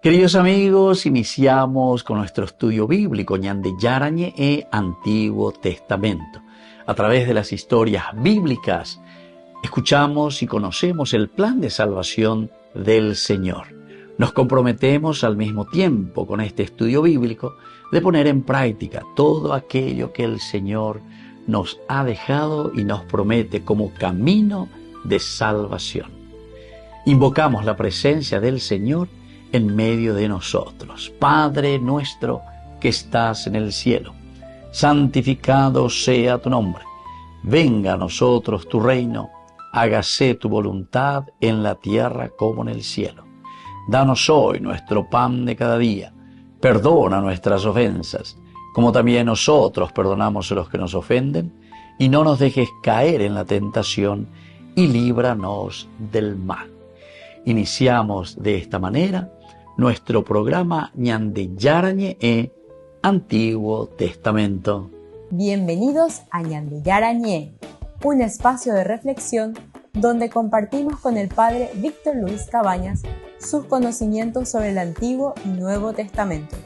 Queridos amigos, iniciamos con nuestro estudio bíblico Ñande Yarañe e Antiguo Testamento. A través de las historias bíblicas, escuchamos y conocemos el plan de salvación del Señor. Nos comprometemos al mismo tiempo con este estudio bíblico de poner en práctica todo aquello que el Señor nos ha dejado y nos promete como camino de salvación. Invocamos la presencia del Señor en medio de nosotros. Padre nuestro que estás en el cielo, santificado sea tu nombre. Venga a nosotros tu reino, hágase tu voluntad en la tierra como en el cielo. Danos hoy nuestro pan de cada día. Perdona nuestras ofensas, como también nosotros perdonamos a los que nos ofenden, y no nos dejes caer en la tentación, y líbranos del mal. Iniciamos de esta manera nuestro programa Ñande Yarañe e Antiguo Testamento. Bienvenidos a Ñande Yarañe, un espacio de reflexión donde compartimos con el Padre Víctor Luis Cabañas sus conocimientos sobre el Antiguo y Nuevo Testamento.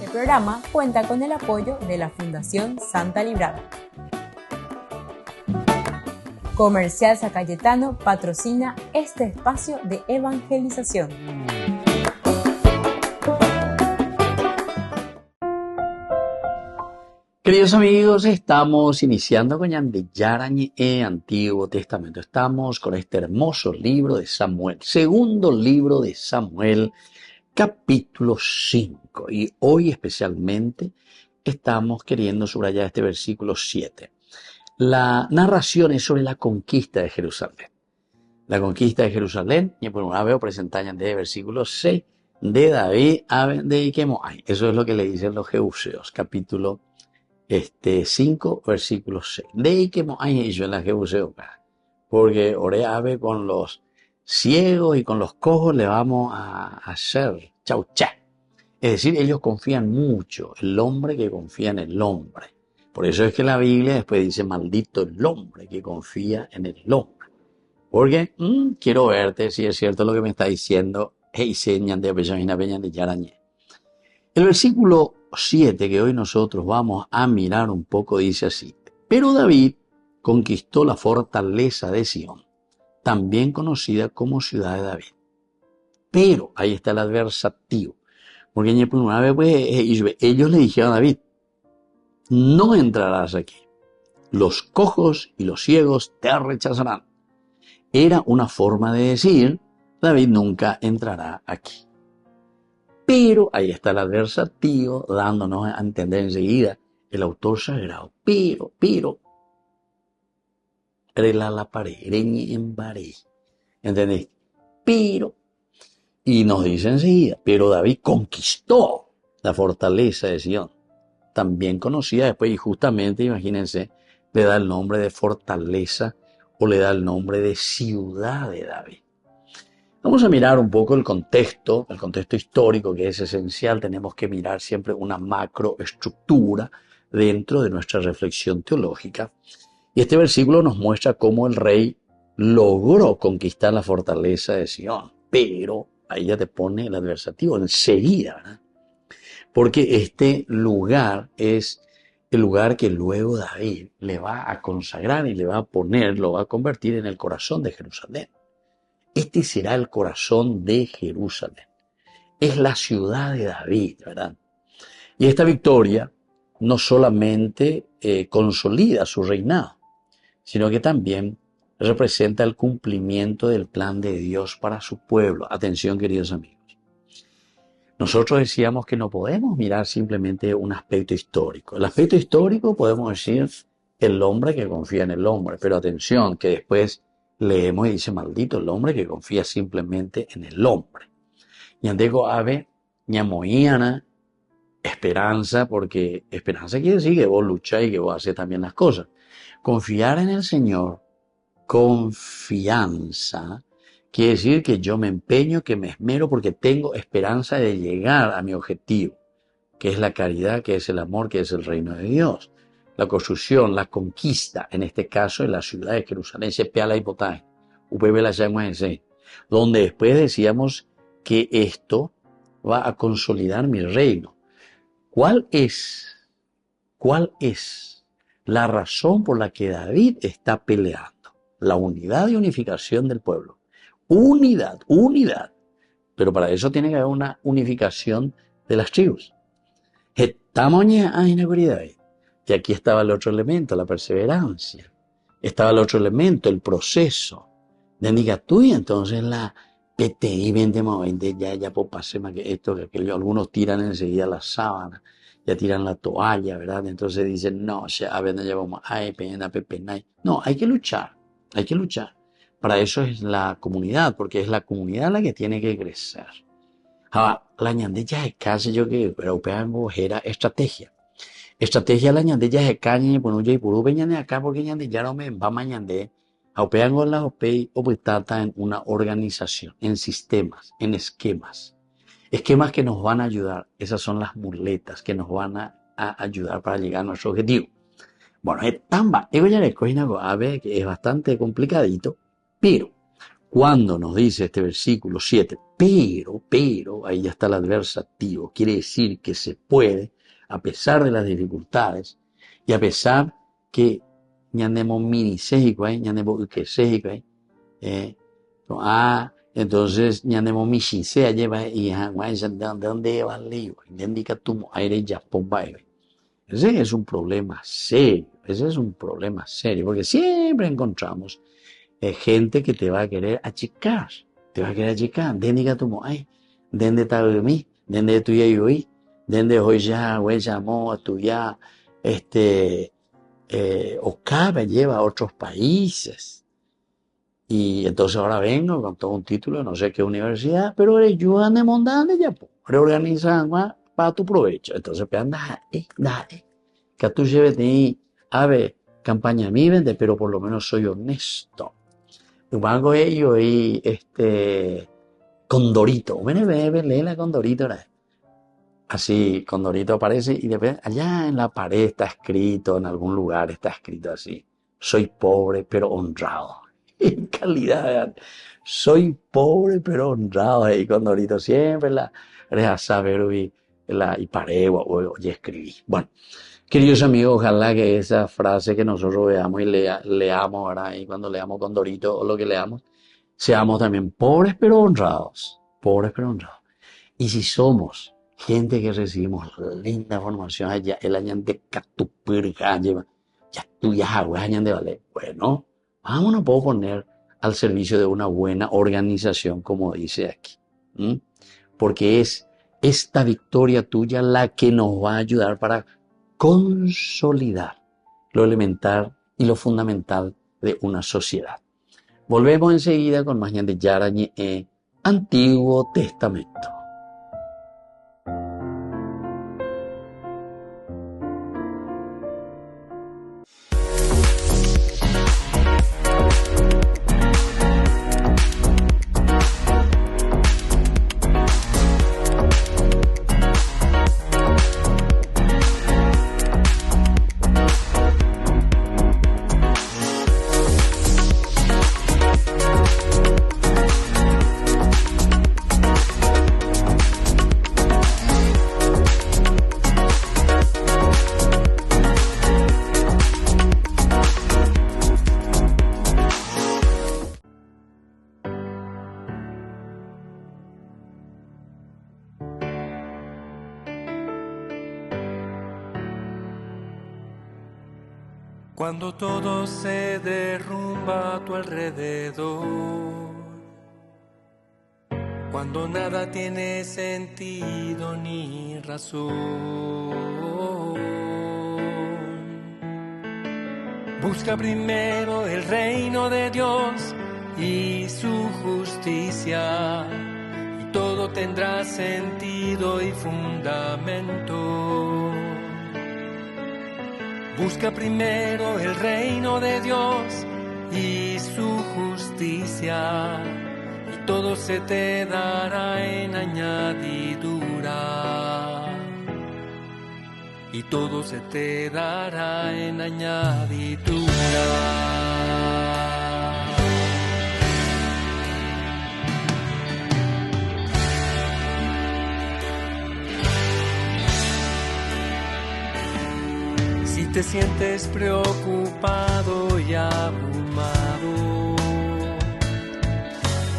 Este programa cuenta con el apoyo de la Fundación Santa Librada. Comercial San Cayetano patrocina este espacio de evangelización. Queridos amigos, estamos iniciando con Ñande Yarañe e Antiguo Testamento. Estamos con este hermoso libro de Samuel, segundo libro de Samuel, capítulo 5. Y hoy especialmente estamos queriendo subrayar este versículo 7. La narración es sobre la conquista de Jerusalén. La conquista de Jerusalén, y por una vez presentan de versículo 6, de David a de Iquemoai. Eso es lo que le dicen los Jebuseos, capítulo 5, versículo 6. De Iquemoai ellos en la Jebuseo, porque ore ave con los ciegos y con los cojos le vamos a hacer chauchá. Es decir, ellos confían mucho, el hombre que confía en el hombre. Por eso es que la Biblia después dice, maldito el hombre que confía en el hombre. Porque quiero verte si es cierto lo que me está diciendo. El versículo 7 que hoy nosotros vamos a mirar un poco dice así. Pero David conquistó la fortaleza de Sión, también conocida como ciudad de David. Pero, ahí está el adversativo. Porque una vez ellos le dijeron a David, no entrarás aquí. Los cojos y los ciegos te rechazarán. Era una forma de decir, David nunca entrará aquí. Pero, ahí está el adversativo, dándonos a entender enseguida el autor sagrado. Pero, rela la pared, reñe en pared. ¿Entendés? Pero, y nos dice enseguida, pero David conquistó la fortaleza de Sión, también conocida después, y justamente, imagínense, le da el nombre de fortaleza o le da el nombre de ciudad de David. Vamos a mirar un poco el contexto histórico que es esencial. Tenemos que mirar siempre una macroestructura dentro de nuestra reflexión teológica. Y este versículo nos muestra cómo el rey logró conquistar la fortaleza de Sión. Pero ahí ya te pone el adversativo enseguida, ¿verdad? Porque este lugar es el lugar que luego David le va a consagrar y le va a poner, lo va a convertir en el corazón de Jerusalén. Este será el corazón de Jerusalén. Es la ciudad de David, ¿verdad? Y esta victoria no solamente consolida su reinado, sino que también representa el cumplimiento del plan de Dios para su pueblo. Atención, queridos amigos. Nosotros decíamos que no podemos mirar simplemente un aspecto histórico. El aspecto histórico podemos decir el hombre que confía en el hombre, pero atención, que después leemos y dice, maldito el hombre que confía simplemente en el hombre. Ñandego ave, ñamoíana, esperanza, porque esperanza quiere decir que vos lucháis y que vos haces también las cosas. Confiar en el Señor, confianza, quiere decir que yo me empeño, que me esmero porque tengo esperanza de llegar a mi objetivo, que es la caridad, que es el amor, que es el reino de Dios. La construcción, la conquista, en este caso en la ciudad de Jerusalén, donde después decíamos que esto va a consolidar mi reino. ¿Cuál es la razón por la que David está peleando? La unidad y unificación del pueblo. Unidad. Pero para eso tiene que haber una unificación de las tribus. Estamos en la y aquí estaba el otro elemento, la perseverancia. Estaba el otro elemento, el proceso. De Nicatuya, entonces la PTI 2020 ya por pase más que esto, que aquello. Algunos tiran enseguida la sábana, ya tiran la toalla, ¿verdad? Entonces dicen, no, a ver, no llevamos pena, pepenay. No, hay que luchar. Para eso es la comunidad, porque es la comunidad la que tiene que crecer. Ahora, la ñandilla es casi yo que europea era estrategia. Estrategia la ñandilla es caña, bueno, yo y puro ñande acá, porque ñandilla no me va mañande. Aupean la opei o en una organización, en sistemas, en esquemas. Esquemas que nos van a ayudar. Esas son las muletas que nos van a ayudar para llegar a nuestro objetivo. Bueno, es tan que es bastante complicadito, pero cuando nos dice este versículo 7, pero, ahí ya está el adversativo, quiere decir que se puede, a pesar de las dificultades, y a pesar que ñandemo miniséjico ahí, ñandemo uqueséjico ahí, entonces ñandemo mishisea lleva y de dónde va el lío, indica tu aire ya pomba. Ese es un problema serio, porque siempre encontramos gente que te va a querer achicar, Dendiga tu ay, dende tabemi, dende tu ya yoí, dende hoy ya, güey, llamó a tu ya, Ocaba lleva a otros países. Y entonces ahora vengo con todo un título de no sé qué universidad, pero eres ayudan de mondane ya, reorganizan para tu provecho. Entonces, pues, dale, que tú lleves de ave campaña mi vende, pero por lo menos soy honesto. Luego ellos y Condorito, lee la Condorito, ¿verdad? Así, Condorito aparece y después allá en la pared está escrito, en algún lugar está escrito así, soy pobre pero honrado. En calidad, soy pobre pero honrado. Y Condorito siempre la saber y paré y escribí. Bueno, queridos amigos, ojalá que esa frase que nosotros veamos y leamos, ¿verdad? Y cuando leamos Condorito o lo que leamos, seamos también pobres pero honrados. Y si somos gente que recibimos linda formación allá, el año de Catupirga, ya tú ya de vale. Bueno, vámonos, puedo poner al servicio de una buena organización, como dice aquí. Porque es esta victoria tuya la que nos va a ayudar para consolidar lo elemental y lo fundamental de una sociedad. Volvemos enseguida con más de Yarañe Antiguo Testamento. Cuando todo se derrumba a tu alrededor, cuando nada tiene sentido ni razón, busca primero el reino de Dios y su justicia, y todo tendrá sentido y fundamento. Busca primero el reino de Dios y su justicia, y todo se te dará en añadidura. Y todo se te dará en añadidura. te sientes preocupado y abrumado,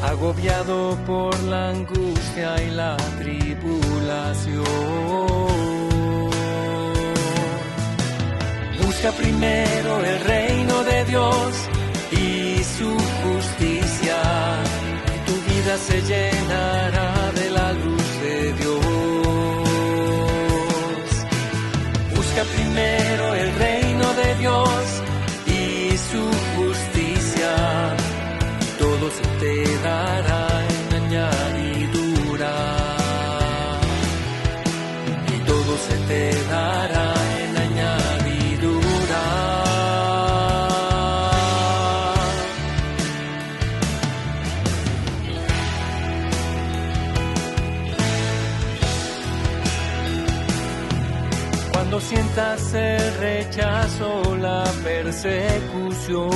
agobiado por la angustia y la tribulación, busca primero el reino de Dios y su justicia, y tu vida se llenará de la luz de Dios. Busca primero el reino de Dios y su justicia, y todo se te dará en añadidura, y todo se te dará en añadidura. Cuando sientas el rechazo, la persecución,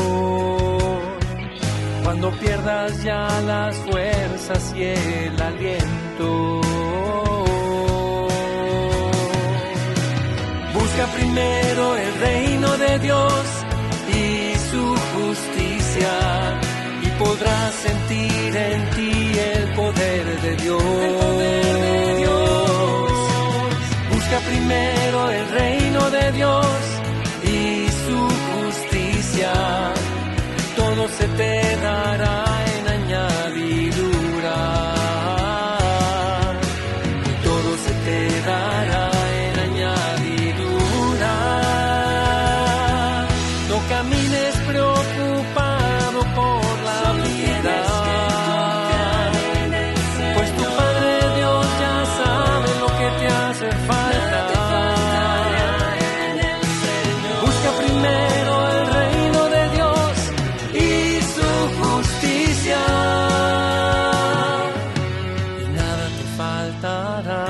cuando pierdas ya las fuerzas y el aliento, busca primero el reino de Dios y su justicia, y podrás sentir en ti el poder de Dios. Busca primero el reino de Dios y su justicia, todo se te dará en añadidura, y todo se te dará en añadidura. No camines preocupado por la vida, pues tu Padre Dios ya sabe lo que te hace falta. Busca primero el reino de Dios y su justicia, y nada te faltará,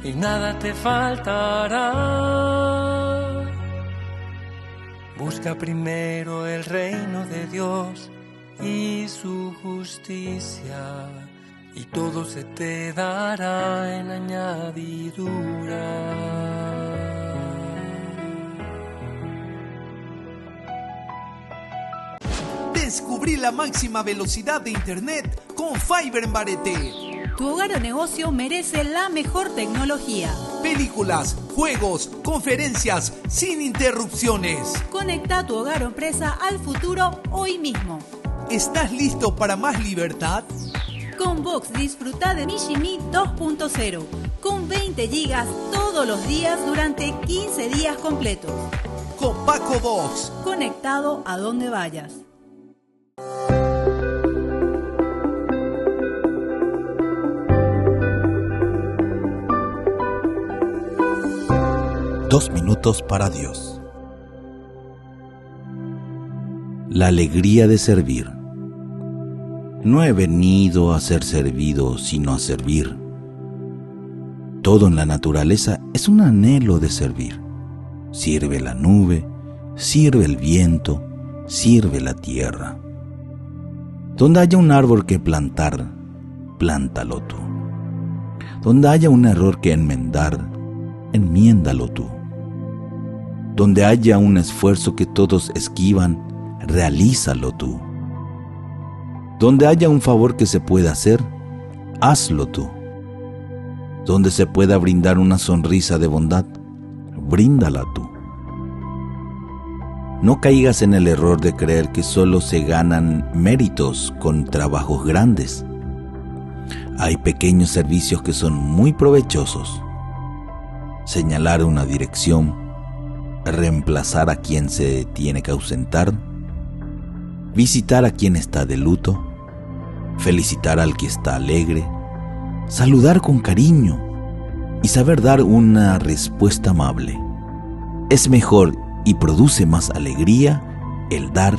y nada te faltará. Busca primero el reino de Dios y su justicia, y todo se te dará en añadidura. Descubrí la máxima velocidad de internet con Fiber en Barete. Tu hogar o negocio merece la mejor tecnología. Películas, juegos, conferencias, sin interrupciones. Conecta tu hogar o empresa al futuro hoy mismo. ¿Estás listo para más libertad? Con Vox disfruta de Mishimi 2.0 con 20 gigas todos los días durante 15 días completos. Con Paco Vox. Conectado a donde vayas. Dos minutos para Dios. La alegría de servir. No he venido a ser servido, sino a servir. Todo en la naturaleza es un anhelo de servir. Sirve la nube, sirve el viento, sirve la tierra. Donde haya un árbol que plantar, plántalo tú. Donde haya un error que enmendar, enmiéndalo tú. Donde haya un esfuerzo que todos esquivan, realízalo tú. Donde haya un favor que se pueda hacer, hazlo tú. Donde se pueda brindar una sonrisa de bondad, bríndala tú. No caigas en el error de creer que solo se ganan méritos con trabajos grandes. Hay pequeños servicios que son muy provechosos. Señalar una dirección, reemplazar a quien se tiene que ausentar, visitar a quien está de luto, felicitar al que está alegre, saludar con cariño y saber dar una respuesta amable. Es mejor y produce más alegría el dar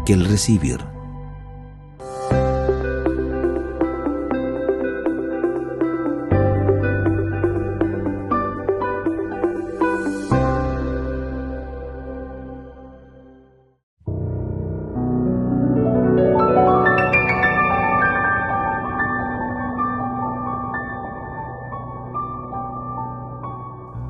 que el recibir.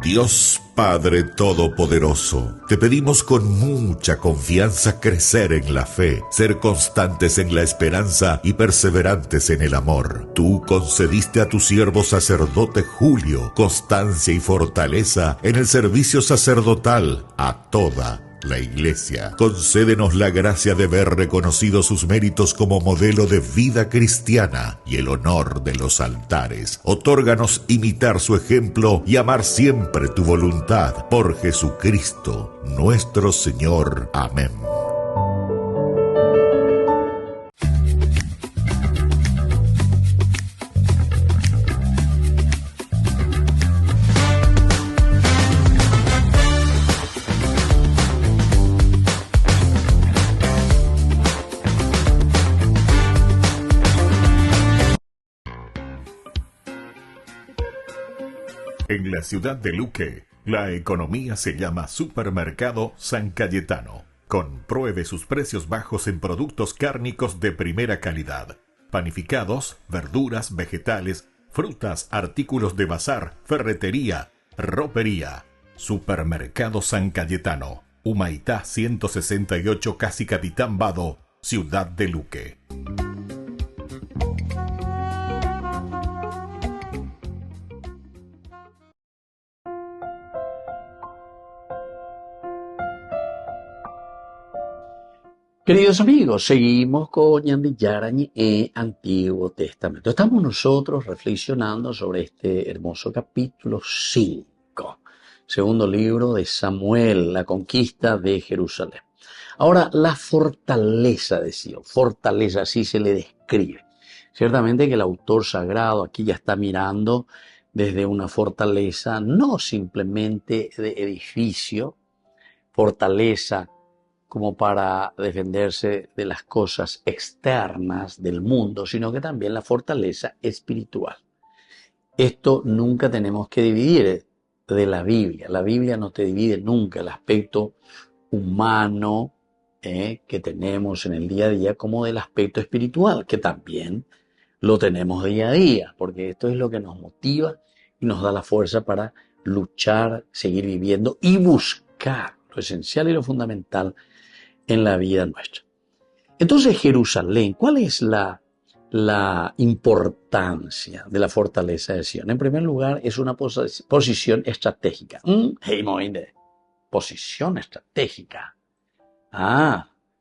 Dios Padre Todopoderoso, te pedimos con mucha confianza crecer en la fe, ser constantes en la esperanza y perseverantes en el amor. Tú concediste a tu siervo sacerdote Julio constancia y fortaleza en el servicio sacerdotal a toda la Iglesia. Concédenos la gracia de ver reconocidos sus méritos como modelo de vida cristiana y el honor de los altares. Otórganos imitar su ejemplo y amar siempre tu voluntad. Por Jesucristo, nuestro Señor. Amén. En la ciudad de Luque, la economía se llama Supermercado San Cayetano. Compruebe sus precios bajos en productos cárnicos de primera calidad. Panificados, verduras, vegetales, frutas, artículos de bazar, ferretería, ropería. Supermercado San Cayetano, Humaitá 168, Casi Capitán Vado, ciudad de Luque. Queridos amigos, seguimos con Ñandillarañi en Antiguo Testamento. Estamos nosotros reflexionando sobre este hermoso capítulo 5, segundo libro de Samuel, la conquista de Jerusalén. Ahora, la fortaleza de Sion, fortaleza, así se le describe. Ciertamente que el autor sagrado aquí ya está mirando desde una fortaleza, no simplemente de edificio, fortaleza como para defenderse de las cosas externas del mundo, sino que también la fortaleza espiritual. Esto nunca tenemos que dividir de la Biblia. La Biblia no te divide nunca el aspecto humano que tenemos en el día a día como del aspecto espiritual, que también lo tenemos día a día, porque esto es lo que nos motiva y nos da la fuerza para luchar, seguir viviendo y buscar lo esencial y lo fundamental en la vida nuestra. Entonces, Jerusalén, ¿cuál es la importancia de la fortaleza de Sion? En primer lugar, es una posición estratégica. Posición estratégica.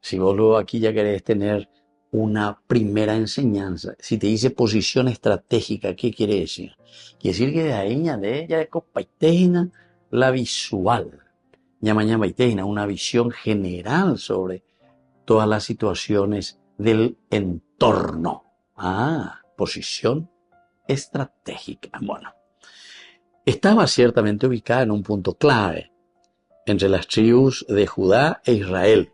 Si vos luego aquí ya querés tener una primera enseñanza, si te dice posición estratégica, ¿qué quiere decir? Quiere decir que de ahí de ella de copaitena la visual. Una visión general sobre todas las situaciones del entorno. Posición estratégica. Bueno, estaba ciertamente ubicada en un punto clave entre las tribus de Judá e Israel,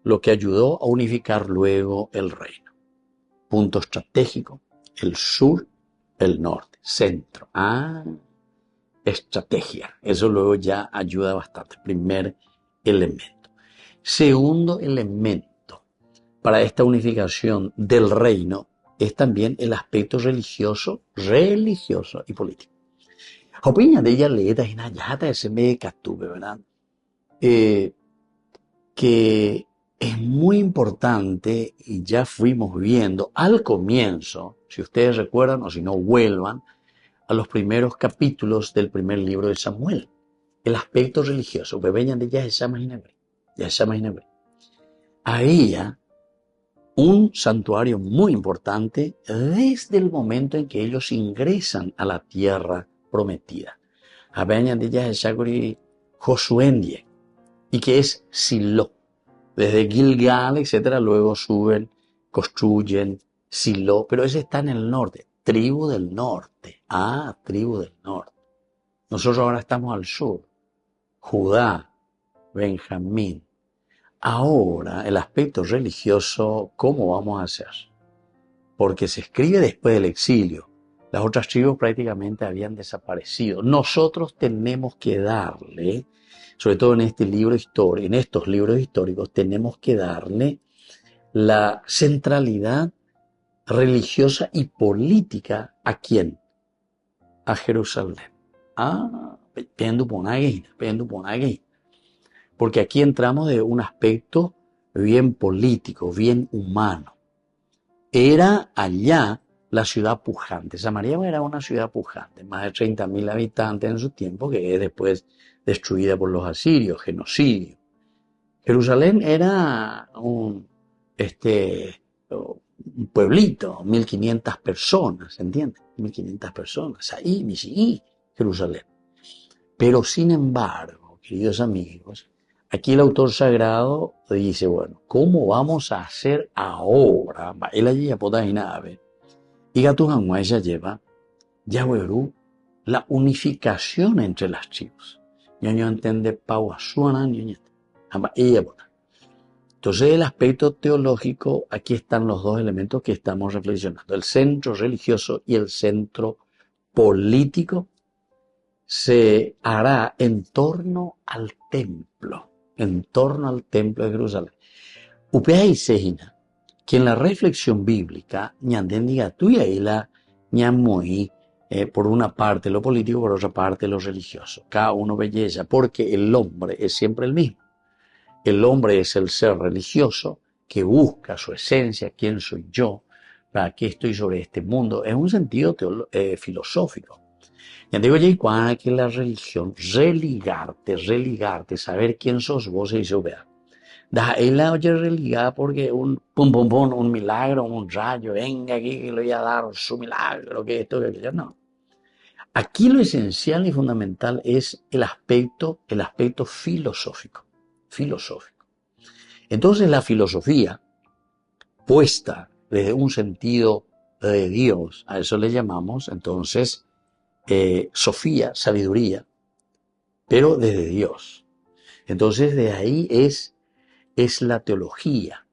lo que ayudó a unificar luego el reino. Punto estratégico, el sur, el norte, centro. Estrategia. Eso luego ya ayuda bastante. Primer elemento. Segundo elemento para esta unificación del reino es también el aspecto religioso y político. Opinión de ella leeta y nayata ese me catuve, ¿verdad? Que es muy importante y ya fuimos viendo al comienzo, si ustedes recuerdan o si no vuelvan, a los primeros capítulos del primer libro de Samuel. El aspecto religioso. Había un santuario muy importante desde el momento en que ellos ingresan a la tierra prometida. Josuendie, y que es Silo. Desde Gilgal, etcétera, luego suben, construyen Silo, pero ese está en el norte. Tribu del norte. Tribu del norte. Nosotros ahora estamos al sur. Judá, Benjamín. Ahora, el aspecto religioso, ¿cómo vamos a hacer? Porque se escribe después del exilio. Las otras tribus prácticamente habían desaparecido. Nosotros tenemos que darle, sobre todo en estos libros históricos, tenemos que darle la centralidad religiosa y política. ¿A quién? A Jerusalén. Porque aquí entramos de un aspecto bien político, bien humano. Era allá la ciudad pujante. Samaria era una ciudad pujante, más de 30.000 habitantes en su tiempo, que es después destruida por los asirios, genocidio. Jerusalén era un pueblito, 1.500 personas, ¿entiendes? 1.500 personas, ahí, Jerusalén. Pero sin embargo, queridos amigos, aquí el autor sagrado dice, bueno, ¿cómo vamos a hacer ahora? Él allí ya puede imaginar, y Gatujanguay ya lleva, Yahuerú, la unificación entre las tribus. Ñoño entiende Pauasuana, ñoño. Entonces, el aspecto teológico, aquí están los dos elementos que estamos reflexionando. El centro religioso y el centro político se hará en torno al templo de Jerusalén. Upea Sejina, que en la reflexión bíblica, ñanden diga tú y ahí la ñamoí, por una parte lo político, por otra parte lo religioso. Cada uno belleza, porque el hombre es siempre el mismo. El hombre es el ser religioso que busca su esencia, quién soy yo, para qué estoy sobre este mundo, en un sentido filosófico. Ya digo, ya que la religión, religarte, saber quién sos vos y eso, vea. Él la oye religada porque un un milagro, un rayo, venga aquí que le voy a dar su milagro, que esto, que aquello, no. Aquí lo esencial y fundamental es el aspecto filosófico. Entonces la filosofía, puesta desde un sentido de Dios, a eso le llamamos entonces Sofía, sabiduría, pero desde Dios. Entonces de ahí es la teología.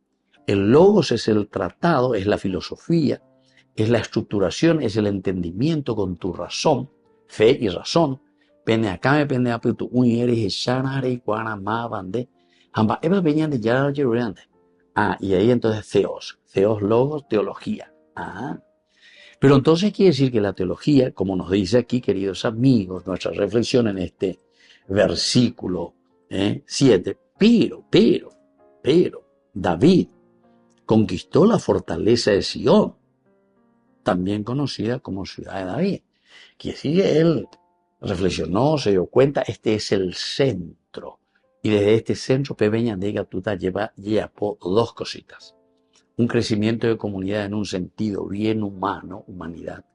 El logos es el tratado, es la filosofía, es la estructuración, es el entendimiento con tu razón, fe y razón. Pene acá me pende a tu unieres y shanare y guanamá bande. Amba eva venían de ya yerurante. Y ahí entonces Theos logos, teología. Pero entonces quiere decir que la teología, como nos dice aquí, queridos amigos, nuestra reflexión en este versículo 7, pero David conquistó la fortaleza de Sion, también conocida como ciudad de David. Quiere decir que él reflexionó, se dio cuenta, este es el centro. Y desde este centro, Pepeña de Gatuta lleva dos cositas. Un crecimiento de comunidad en un sentido bien humano, humanidad,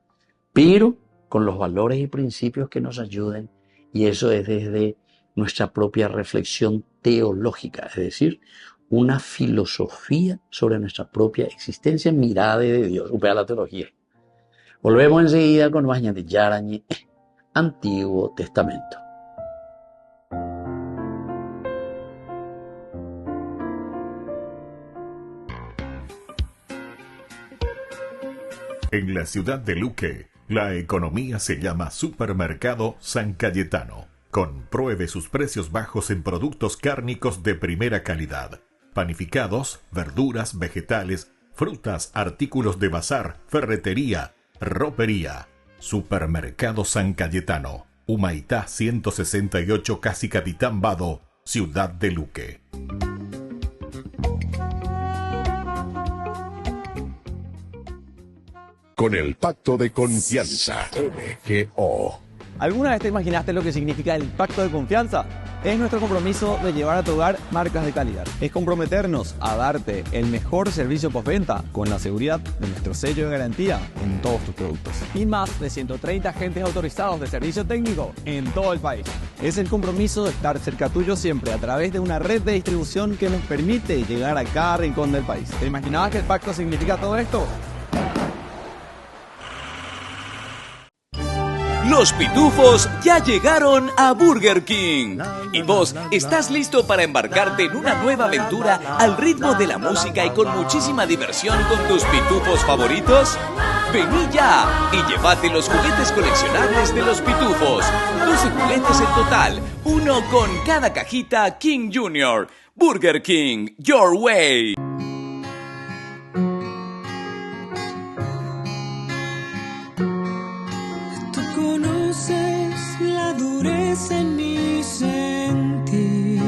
pero con los valores y principios que nos ayuden, y eso es desde nuestra propia reflexión teológica, es decir, una filosofía sobre nuestra propia existencia, mirada de Dios, upea la teología. Volvemos enseguida con más de Yarañe, Antiguo Testamento. En la ciudad de Luque, la economía se llama Supermercado San Cayetano. Compruebe sus precios bajos en productos cárnicos de primera calidad. Panificados, verduras, vegetales, frutas, artículos de bazar, ferretería, ropería. Supermercado San Cayetano, Humaitá 168, Casi Capitán Vado, ciudad de Luque. Con el Pacto de Confianza, MGO. ¿Alguna vez te imaginaste lo que significa el Pacto de Confianza? Es nuestro compromiso de llevar a tu hogar marcas de calidad. Es comprometernos a darte el mejor servicio postventa con la seguridad de nuestro sello de garantía en todos tus productos. Y más de 130 agentes autorizados de servicio técnico en todo el país. Es el compromiso de estar cerca tuyo siempre a través de una red de distribución que nos permite llegar a cada rincón del país. ¿Te imaginabas que el pacto significa todo esto? Los pitufos ya llegaron a Burger King. ¿Y vos estás listo para embarcarte en una nueva aventura al ritmo de la música y con muchísima diversión con tus pitufos favoritos? Vení ya y llévate los juguetes coleccionables de los pitufos. 12 juguetes en total, uno con cada cajita King Jr. Burger King, your way. Tú conoces la dureza es en mi sentir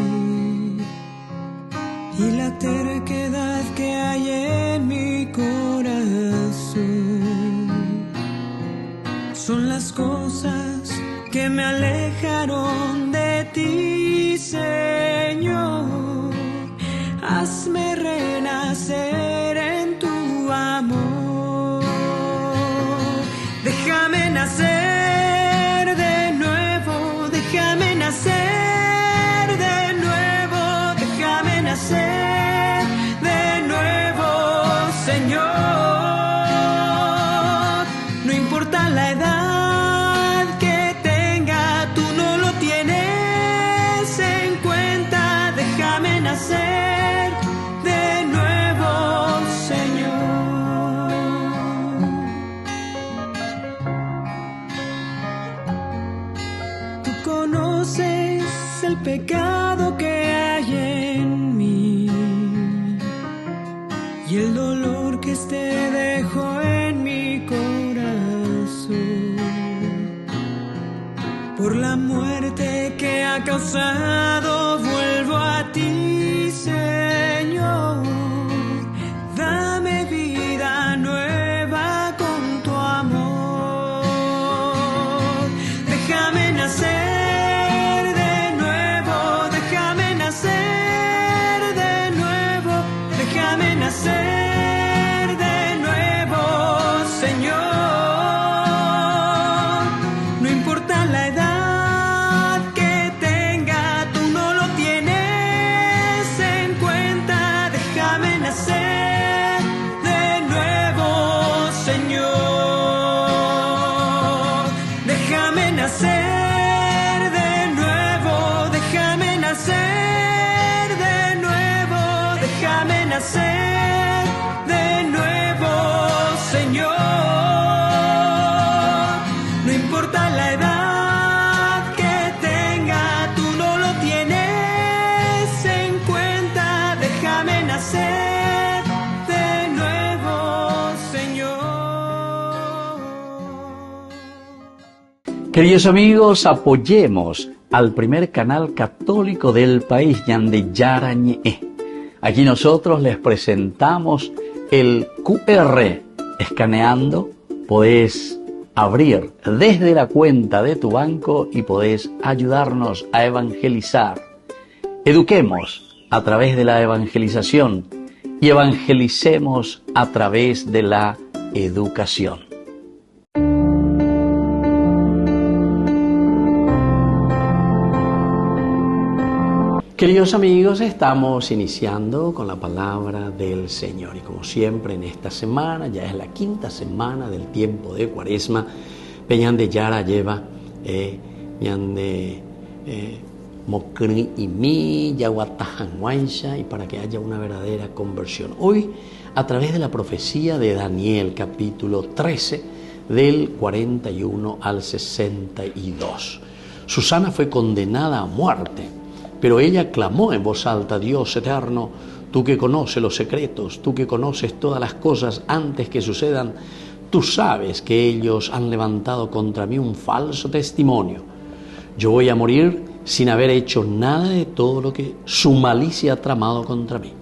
y la terquedad que hay en mi corazón son las cosas que me alejaron de ti, Señor. Hazme renacer en tu amor. Déjame nacer de nuevo, déjame nacer de nuevo, déjame nacer de nuevo, Señor. No importa la edad que tenga, tú no lo tienes en cuenta. Déjame nacer de nuevo, Señor. Tú conoces el pecado que hay en mí y el dolor que este dejó en mi corazón por la muerte que ha causado. Vuelvo a ti, Señor. Dame vida nueva con tu amor. Déjame nacer de nuevo, déjame nacer de nuevo, déjame nacer de nuevo, Señor. No importa la edad que tenga, tú no lo tienes en cuenta. Déjame nacer de nuevo, Señor. Déjame nacer de nuevo, déjame nacer de nuevo, déjame nacer de nuevo, Señor. No importa la edad que tenga, tú no lo tienes en cuenta. Déjame nacer de nuevo, Señor. Queridos amigos, apoyemos al primer canal católico del país, Ñande Yarañe. Aquí nosotros les presentamos el QR. Escaneando, podés abrir desde la cuenta de tu banco y podés ayudarnos a evangelizar. Eduquemos a través de la evangelización y evangelicemos a través de la educación. Queridos amigos, estamos iniciando con la palabra del Señor y como siempre en esta semana, ya es la quinta semana del tiempo de Cuaresma, Ñande Yara lleva Ñande Mocri y mi Yaguatajanguansha y para que haya una verdadera conversión. Hoy, a través de la profecía de Daniel, capítulo 13, del 41 al 62. Susana fue condenada a muerte, pero ella clamó en voz alta: Dios eterno, tú que conoces los secretos, tú que conoces todas las cosas antes que sucedan, tú sabes que ellos han levantado contra mí un falso testimonio. Yo voy a morir sin haber hecho nada de todo lo que su malicia ha tramado contra mí.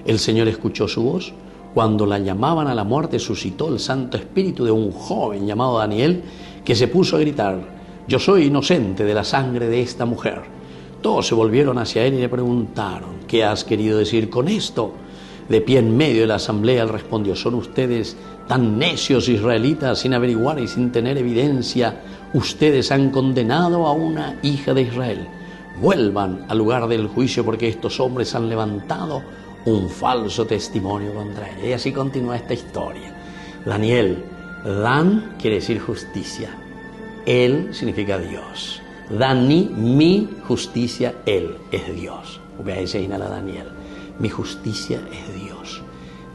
El Señor escuchó su voz. Cuando la llamaban a la muerte, suscitó el Santo Espíritu de un joven llamado Daniel, que se puso a gritar: yo soy inocente de la sangre de esta mujer. Todos se volvieron hacia él y le preguntaron: ¿qué has querido decir con esto? De pie en medio de la asamblea, él respondió: ¿son ustedes tan necios israelitas, sin averiguar y sin tener evidencia? Ustedes han condenado a una hija de Israel. Vuelvan al lugar del juicio, porque estos hombres han levantado un falso testimonio contra ella. Y así continúa esta historia. Daniel, Dan quiere decir justicia. Él significa Dios. Dani, mi justicia, Él es Dios. Ahí se inhala Daniel. Mi justicia es Dios.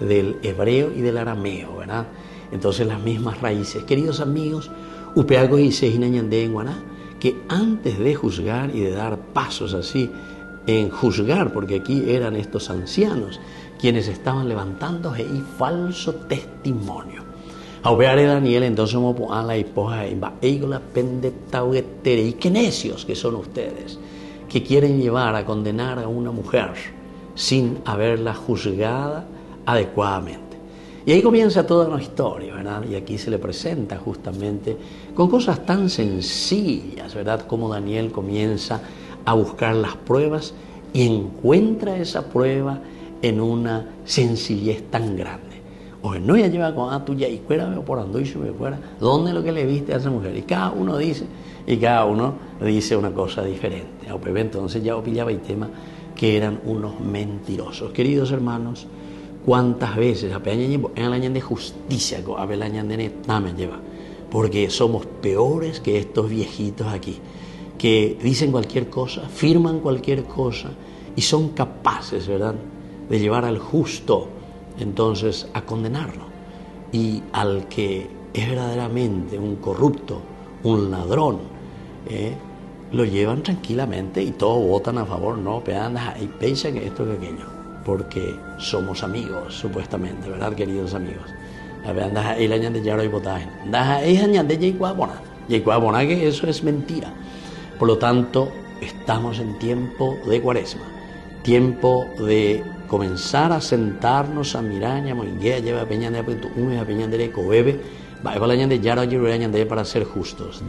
Del hebreo y del arameo, ¿verdad? Entonces las mismas raíces. Queridos amigos, upeago y se Ñande en Guaná, que antes de juzgar y de dar pasos así en juzgar, porque aquí eran estos ancianos quienes estaban levantando y falso testimonio. Aupeare Daniel, entonces me pongo a la esposa y va la pendetauetere. Y qué necios que son ustedes, que quieren llevar a condenar a una mujer sin haberla juzgada adecuadamente. Y ahí comienza toda una historia, ¿verdad? Y aquí se le presenta justamente con cosas tan sencillas, ¿verdad? Como Daniel comienza a buscar las pruebas y encuentra esa prueba en una sencillez tan grande. Oye, no ya lleva con tuya y fuera por ando y sube fuera. ¿Dónde es lo que le viste a esa mujer? Y cada uno dice una cosa diferente. Entonces ya opillaba el tema que eran unos mentirosos. Queridos hermanos, ¿cuántas veces en la de justicia lleva? Porque somos peores que estos viejitos aquí, que dicen cualquier cosa, firman cualquier cosa y son capaces, ¿verdad?, de llevar al justo entonces a condenarlo, y al que es verdaderamente un corrupto, un ladrón, lo llevan tranquilamente y todos votan a favor, no, y piensan que esto que aquello, porque somos amigos, supuestamente, ¿verdad, queridos amigos? Que eso es mentira. Por lo tanto, estamos en tiempo de Cuaresma, tiempo de comenzar a sentarnos a mirar para ser justos.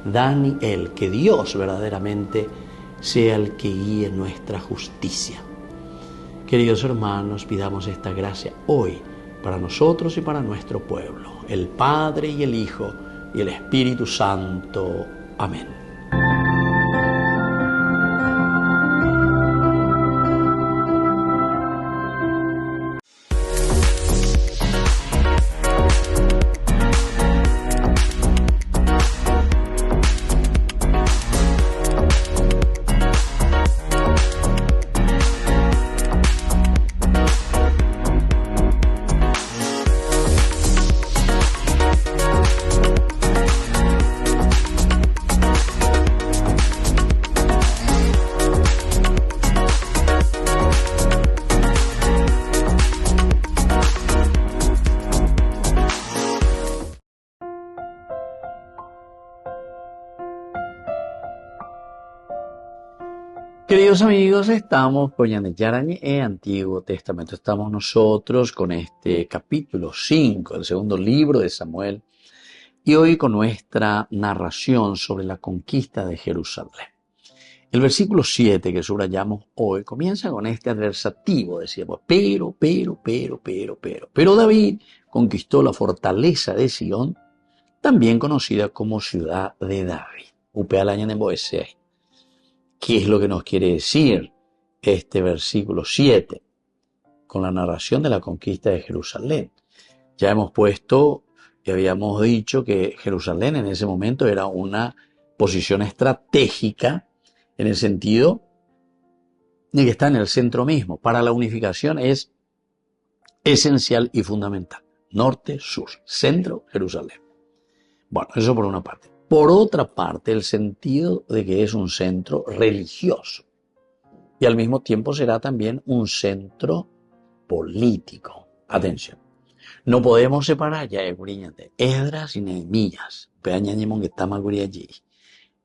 Daniel, que Dios verdaderamente sea el que guíe nuestra justicia. Queridos hermanos, pidamos esta gracia hoy para nosotros y para nuestro pueblo, el Padre y el Hijo y el Espíritu Santo. Amén. Queridos amigos, estamos con Yarañe en Antiguo Testamento. Estamos nosotros con este capítulo 5 del segundo libro de Samuel y hoy con nuestra narración sobre la conquista de Jerusalén. El versículo 7 que subrayamos hoy comienza con este adversativo, decíamos, pero David conquistó la fortaleza de Sion, también conocida como ciudad de David. Upealaña en Boesei. ¿Qué es lo que nos quiere decir este versículo 7 con la narración de la conquista de Jerusalén? Ya hemos puesto y habíamos dicho que Jerusalén en ese momento era una posición estratégica en el sentido de que está en el centro mismo. Para la unificación es esencial y fundamental. Norte, sur, centro, Jerusalén. Bueno, eso por una parte. Por otra parte, el sentido de que es un centro religioso y al mismo tiempo será también un centro político. Atención, no podemos separar ya Esdras y Nehemías.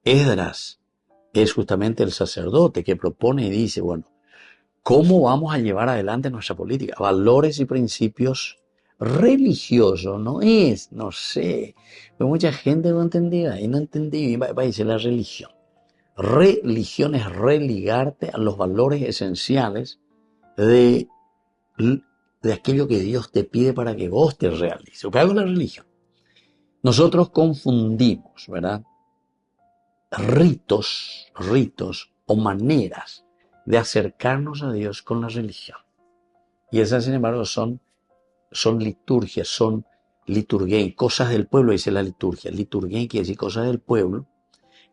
Esdras es justamente el sacerdote que propone y dice, bueno, ¿cómo vamos a llevar adelante nuestra política? Valores y principios religiosos, no sé, pero mucha gente no entendía y no entendía y va a decir la religión. Religión es religarte a los valores esenciales de aquello que Dios te pide para que vos te realices. ¿Qué hago la religión? Nosotros confundimos, ¿verdad?, ritos o maneras de acercarnos a Dios con la religión. Y esas, sin embargo, son liturgias, son liturgué, cosas del pueblo, dice la liturgia. Liturgué quiere decir cosas del pueblo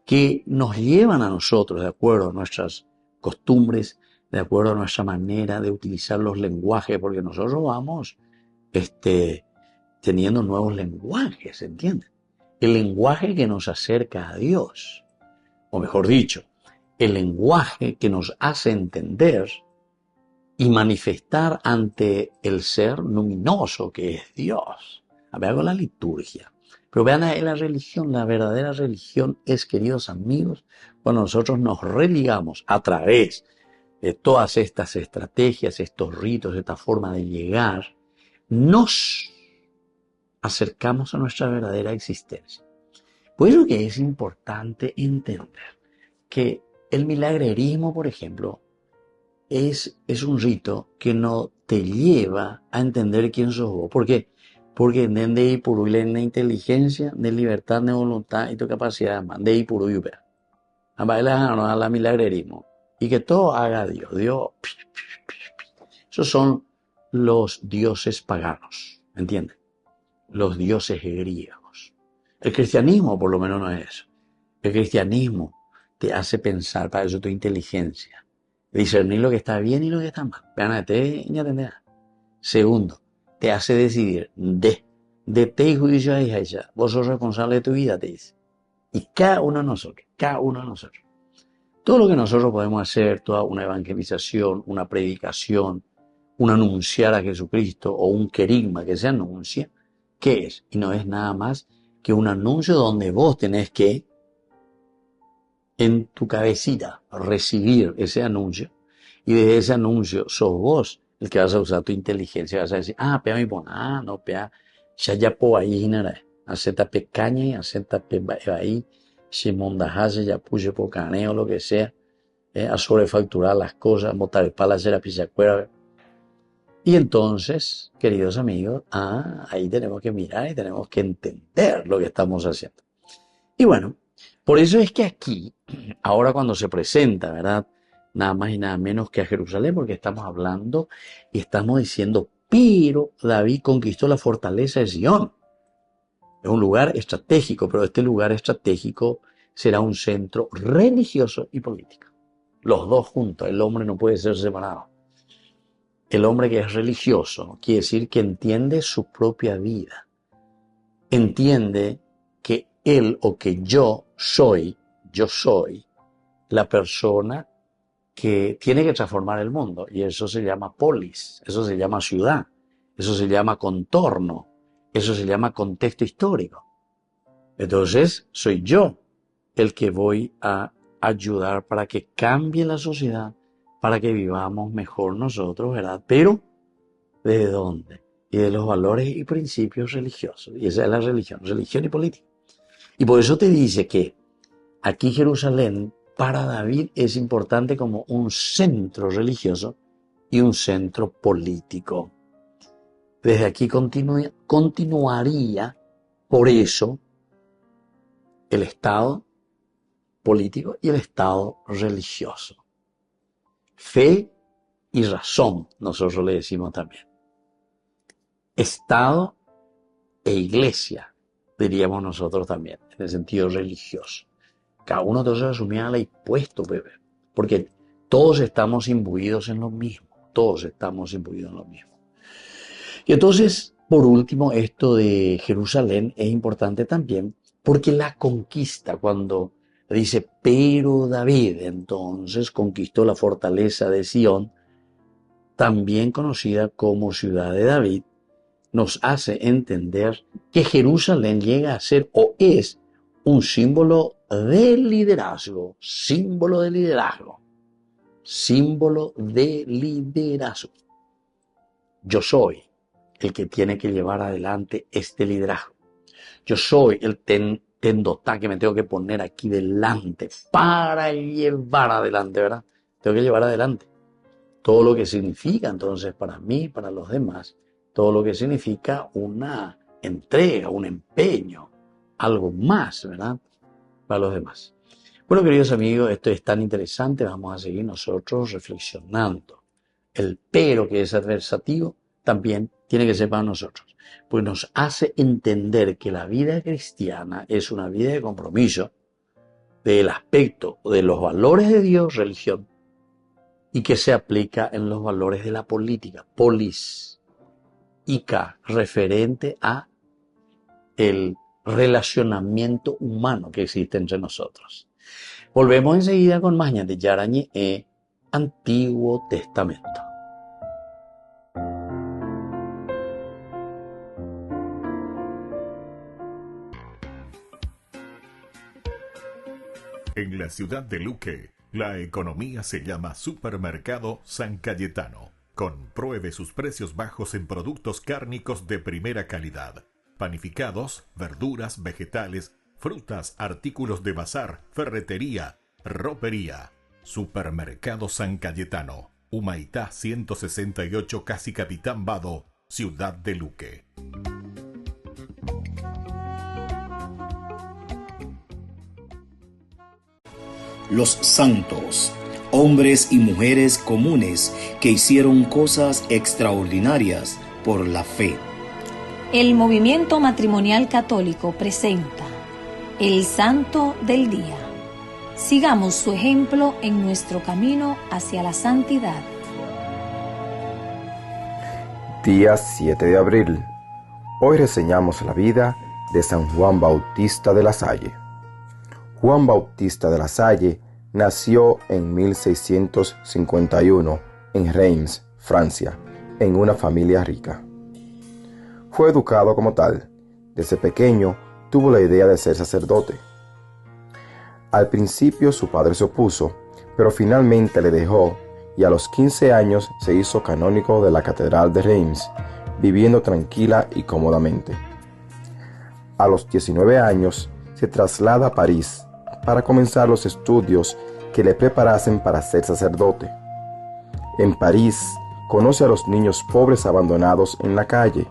que nos llevan a nosotros, de acuerdo a nuestras costumbres, de acuerdo a nuestra manera de utilizar los lenguajes, porque nosotros vamos teniendo nuevos lenguajes, ¿entienden? El lenguaje que nos acerca a Dios, o mejor dicho, el lenguaje que nos hace entender y manifestar ante el ser luminoso que es Dios. Vea con la liturgia. Pero vean ahí la religión, la verdadera religión es, queridos amigos, cuando nosotros nos religamos a través de todas estas estrategias, estos ritos, esta forma de llegar, nos acercamos a nuestra verdadera existencia. Por eso que es importante entender que el milagrerismo, por ejemplo, es un rito que no te lleva a entender quién sos vos. ¿Por qué? Porque de puro y la inteligencia, de libertad, de voluntad y tu capacidad de ir puro y upea. A la milagrerismo. Y que todo haga Dios. Dios. Esos son los dioses paganos. ¿Entiendes? Los dioses griegos. El cristianismo, por lo menos, no es eso. El cristianismo te hace pensar, para eso tu inteligencia. Discernir lo que está bien y lo que está mal. Segundo, te hace decidir de te y juicio a ella. Vos sos responsable de tu vida, te dice. Y cada uno de nosotros. Todo lo que nosotros podemos hacer, toda una evangelización, una predicación, un anunciar a Jesucristo o un querigma que se anuncia, ¿qué es? Y no es nada más que un anuncio donde vos tenés que, en tu cabecita, recibir ese anuncio. Y desde ese anuncio sos vos el que vas a usar tu inteligencia. Vas a decir, pea mi pon, no, pea, ya po ahí, nara, haceta pecaña y haceta ahí, si mondajase, ya puse por caneo, lo que sea, a sobrefacturar las cosas, botar el pala, hacer la pisacuera. Y entonces, queridos amigos, ahí tenemos que mirar y tenemos que entender lo que estamos haciendo. Y bueno, por eso es que aquí, ahora cuando se presenta, ¿verdad? Nada más y nada menos que a Jerusalén, porque estamos hablando y estamos diciendo, pero David conquistó la fortaleza de Sion. Es un lugar estratégico, pero este lugar estratégico será un centro religioso y político. Los dos juntos, el hombre no puede ser separado. El hombre que es religioso quiere decir que entiende su propia vida. Entiende que él o que yo soy la persona que tiene que transformar el mundo. Y eso se llama polis, eso se llama ciudad, eso se llama contorno, eso se llama contexto histórico. Entonces, soy yo el que voy a ayudar para que cambie la sociedad, para que vivamos mejor nosotros, ¿verdad? Pero, ¿desde dónde? Y de los valores y principios religiosos. Y esa es la religión y política. Y por eso te dice que aquí Jerusalén, para David, es importante como un centro religioso y un centro político. Desde aquí continuaría, por eso, el Estado político y el Estado religioso. Fe y razón, nosotros le decimos también. Estado e iglesia, diríamos nosotros también, en el sentido religioso. Cada uno de nosotros asumía el impuesto, bebé, porque todos estamos imbuidos en lo mismo, Y entonces, por último, esto de Jerusalén es importante también, porque la conquista, cuando dice, pero David, entonces conquistó la fortaleza de Sion, también conocida como ciudad de David, nos hace entender que Jerusalén llega a ser o es un símbolo de liderazgo, Yo soy el que tiene que llevar adelante este liderazgo. Yo soy el tendotá que me tengo que poner aquí delante para llevar adelante, ¿verdad? Tengo que llevar adelante todo lo que significa entonces para mí, para los demás, todo lo que significa una entrega, un empeño, algo más, ¿verdad? Para los demás. Bueno, queridos amigos, esto es tan interesante, vamos a seguir nosotros reflexionando. El pero que es adversativo también tiene que ser para nosotros, pues nos hace entender que la vida cristiana es una vida de compromiso del aspecto de los valores de Dios, religión, y que se aplica en los valores de la política, polis, ica, referente a el relacionamiento humano que existe entre nosotros. Volvemos enseguida con más de Yarañe Antiguo Testamento. En la ciudad de Luque, la economía se llama Supermercado San Cayetano. Compruebe sus precios bajos en productos cárnicos de primera calidad. Panificados, verduras, vegetales, frutas, artículos de bazar, ferretería, ropería. Supermercado San Cayetano, Humaitá 168, Casi Capitán Vado, ciudad de Luque. Los santos, hombres y mujeres comunes que hicieron cosas extraordinarias por la fe. El Movimiento Matrimonial Católico presenta El Santo del Día. Sigamos su ejemplo en nuestro camino hacia la santidad. Día 7 de abril. Hoy reseñamos la vida de San Juan Bautista de la Salle. Juan Bautista de la Salle nació en 1651 en Reims, Francia, en una familia rica. Fue educado como tal. Desde pequeño tuvo la idea de ser sacerdote. Al principio su padre se opuso, pero finalmente le dejó y a los 15 años se hizo canónigo de la Catedral de Reims, viviendo tranquila y cómodamente. A los 19 años se traslada a París para comenzar los estudios que le preparasen para ser sacerdote. En París conoce a los niños pobres abandonados en la calle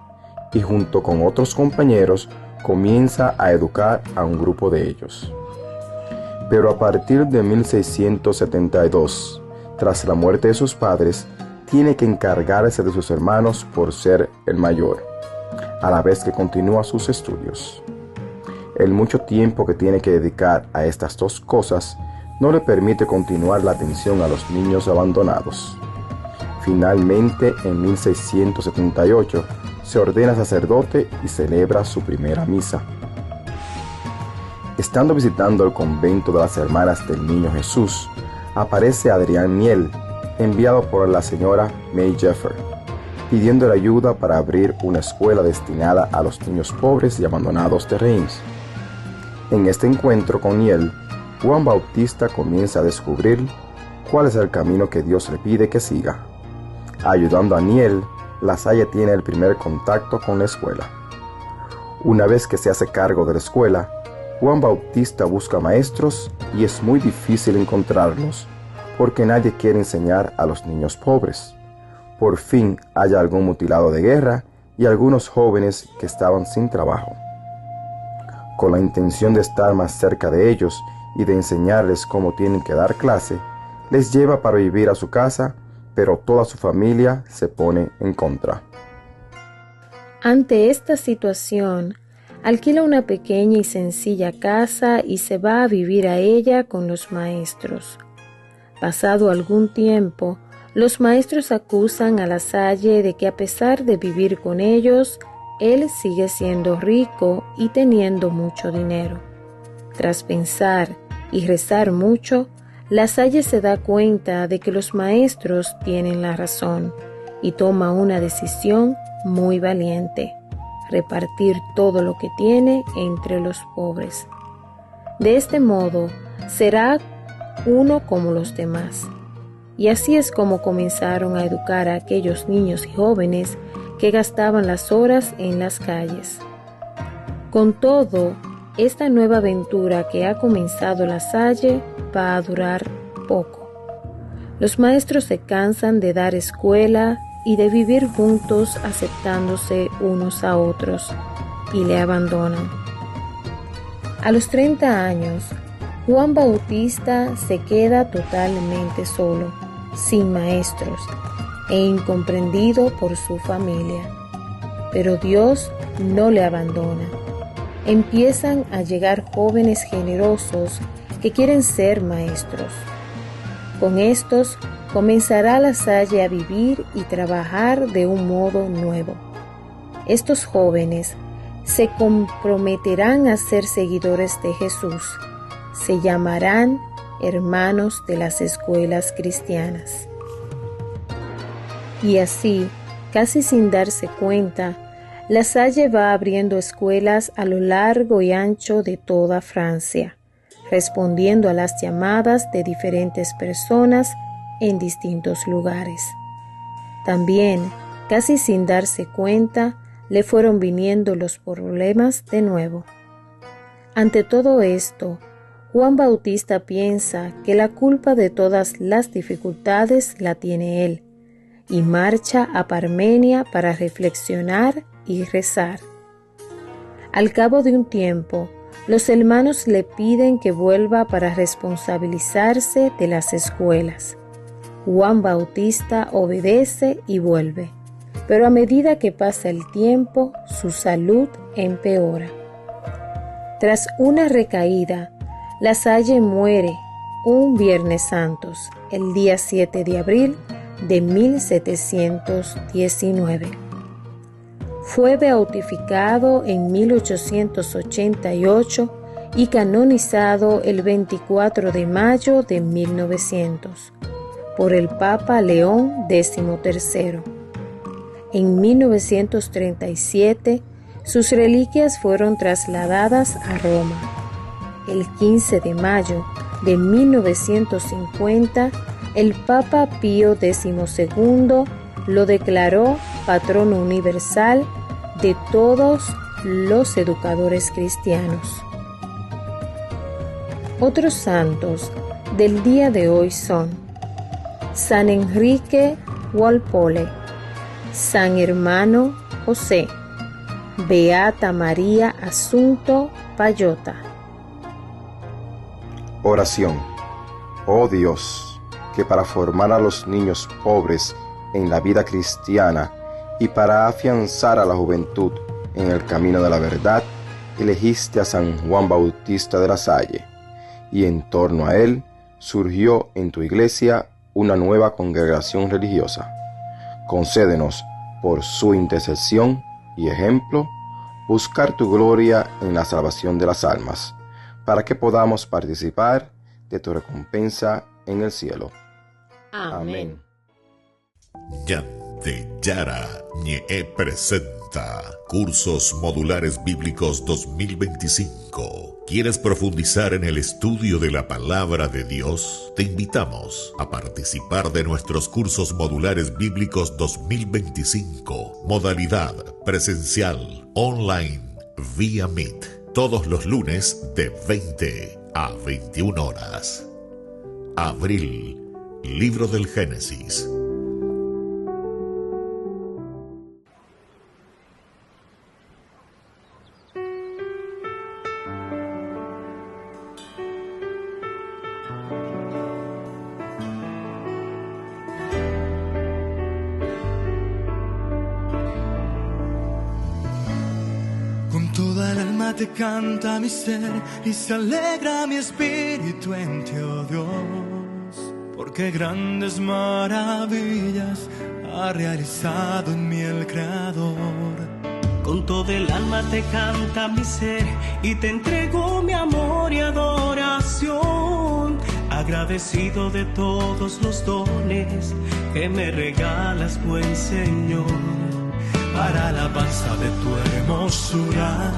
y junto con otros compañeros comienza a educar a un grupo de ellos. Pero a partir de 1672, tras la muerte de sus padres, tiene que encargarse de sus hermanos por ser el mayor, a la vez que continúa sus estudios. El mucho tiempo que tiene que dedicar a estas dos cosas no le permite continuar la atención a los niños abandonados. Finalmente, en 1678, se ordena sacerdote y celebra su primera misa. Estando visitando el convento de las Hermanas del Niño Jesús, aparece Adrián Miel, enviado por la señora May Jeffer, pidiéndole ayuda para abrir una escuela destinada a los niños pobres y abandonados de Reims. En este encuentro con Miel, Juan Bautista comienza a descubrir cuál es el camino que Dios le pide que siga. Ayudando a Miel, La Salle tiene el primer contacto con la escuela. Una vez que se hace cargo de la escuela, Juan Bautista busca maestros y es muy difícil encontrarlos, porque nadie quiere enseñar a los niños pobres. Por fin hay algún mutilado de guerra y algunos jóvenes que estaban sin trabajo. Con la intención de estar más cerca de ellos y de enseñarles cómo tienen que dar clase, les lleva para vivir a su casa, pero toda su familia se pone en contra. Ante esta situación, alquila una pequeña y sencilla casa y se va a vivir a ella con los maestros. Pasado algún tiempo, los maestros acusan a La Salle de que a pesar de vivir con ellos, él sigue siendo rico y teniendo mucho dinero. Tras pensar y rezar mucho, La Salle se da cuenta de que los maestros tienen la razón y toma una decisión muy valiente: repartir todo lo que tiene entre los pobres. De este modo, será uno como los demás. Y así es como comenzaron a educar a aquellos niños y jóvenes que gastaban las horas en las calles. Con todo, esta nueva aventura que ha comenzado La Salle va a durar poco. Los maestros se cansan de dar escuela y de vivir juntos aceptándose unos a otros y le abandonan. A los 30 años, Juan Bautista se queda totalmente solo, sin maestros e incomprendido por su familia. Pero Dios no le abandona. Empiezan a llegar jóvenes generosos que quieren ser maestros. Con estos comenzará La Salle a vivir y trabajar de un modo nuevo. Estos jóvenes se comprometerán a ser seguidores de Jesús. Se llamarán hermanos de las escuelas cristianas. Y así, casi sin darse cuenta, La Salle va abriendo escuelas a lo largo y ancho de toda Francia, respondiendo a las llamadas de diferentes personas en distintos lugares. También, casi sin darse cuenta, le fueron viniendo los problemas de nuevo. Ante todo esto, Juan Bautista piensa que la culpa de todas las dificultades la tiene él, y marcha a Parmenia para reflexionar y rezar. Al cabo de un tiempo, los hermanos le piden que vuelva para responsabilizarse de las escuelas. Juan Bautista obedece y vuelve, pero a medida que pasa el tiempo, su salud empeora. Tras una recaída, La Salle muere un Viernes Santos, el día 7 de abril de 1719. Fue beatificado en 1888 y canonizado el 24 de mayo de 1900 por el Papa León XIII. En 1937, sus reliquias fueron trasladadas a Roma. El 15 de mayo de 1950, el Papa Pío XII lo declaró patrono universal de todos los educadores cristianos. Otros santos del día de hoy son San Enrique Walpole, San Hermano José, Beata María Asunto Payota. Oración. Oh Dios, que para formar a los niños pobres en la vida cristiana y para afianzar a la juventud en el camino de la verdad, elegiste a San Juan Bautista de la Salle, y en torno a él surgió en tu iglesia una nueva congregación religiosa. Concédenos, por su intercesión y ejemplo, buscar tu gloria en la salvación de las almas, para que podamos participar de tu recompensa en el cielo. Amén. Yante Yara Ñe presenta Cursos Modulares Bíblicos 2025. ¿Quieres profundizar en el estudio de la palabra de Dios? Te invitamos a participar de nuestros Cursos Modulares Bíblicos 2025. Modalidad presencial, online, vía Meet. Todos los lunes de 20 a 21 horas. Abril, Libro del Génesis. Toda el alma te canta mi ser y se alegra mi espíritu en ti, oh Dios, porque grandes maravillas ha realizado en mí el Creador. Con todo el alma te canta mi ser y te entrego mi amor y adoración, agradecido de todos los dones que me regalas, buen Señor. Para alabanza de tu hermosura,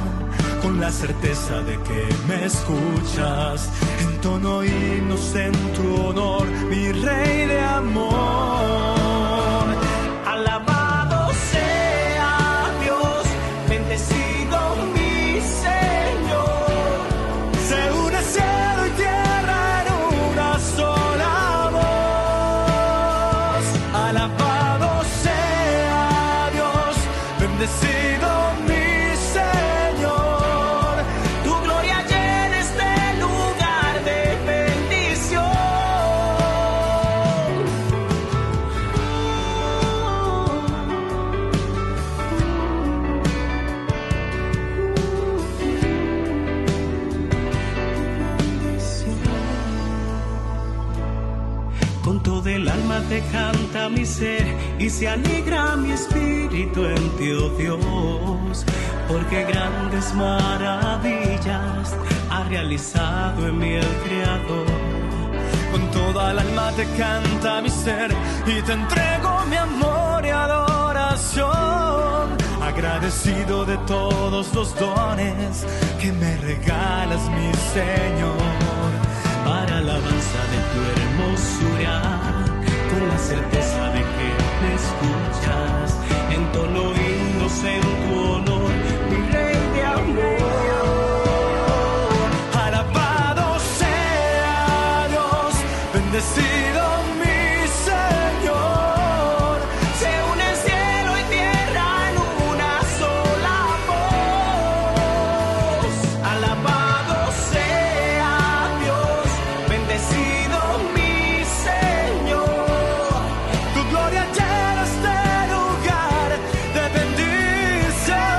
con la certeza de que me escuchas, entono himnos en tu honor, mi Rey de amor. Alabado sea Dios, bendecido mi Señor. Se une cielo y tierra en una sola voz. Alabado sea Dios, bendecido mi Señor, tu gloria llena este lugar de bendición. Con todo el alma te canta mi ser y se alegra mi espíritu en ti, oh Dios, porque grandes maravillas ha realizado en mí el Creador. Con toda el alma te canta mi ser y te entrego mi amor y adoración, agradecido de todos los dones que me regalas, mi Señor. bendecido mi Señor. Se une el cielo y tierra en una sola voz. Alabado sea Dios, bendecido mi Señor. Tu gloria llena este lugar de bendición.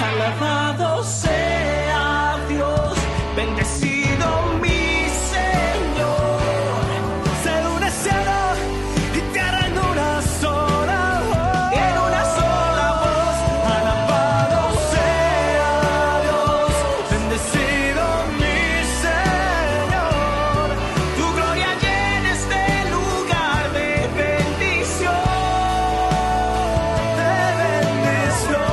Alabado sea Dios, bendecido mi Señor. Se une cielo y tierra en una sola voz. En una sola voz. Alabado sea Dios, bendecido mi Señor. Tu gloria llena este lugar de bendición. De bendición.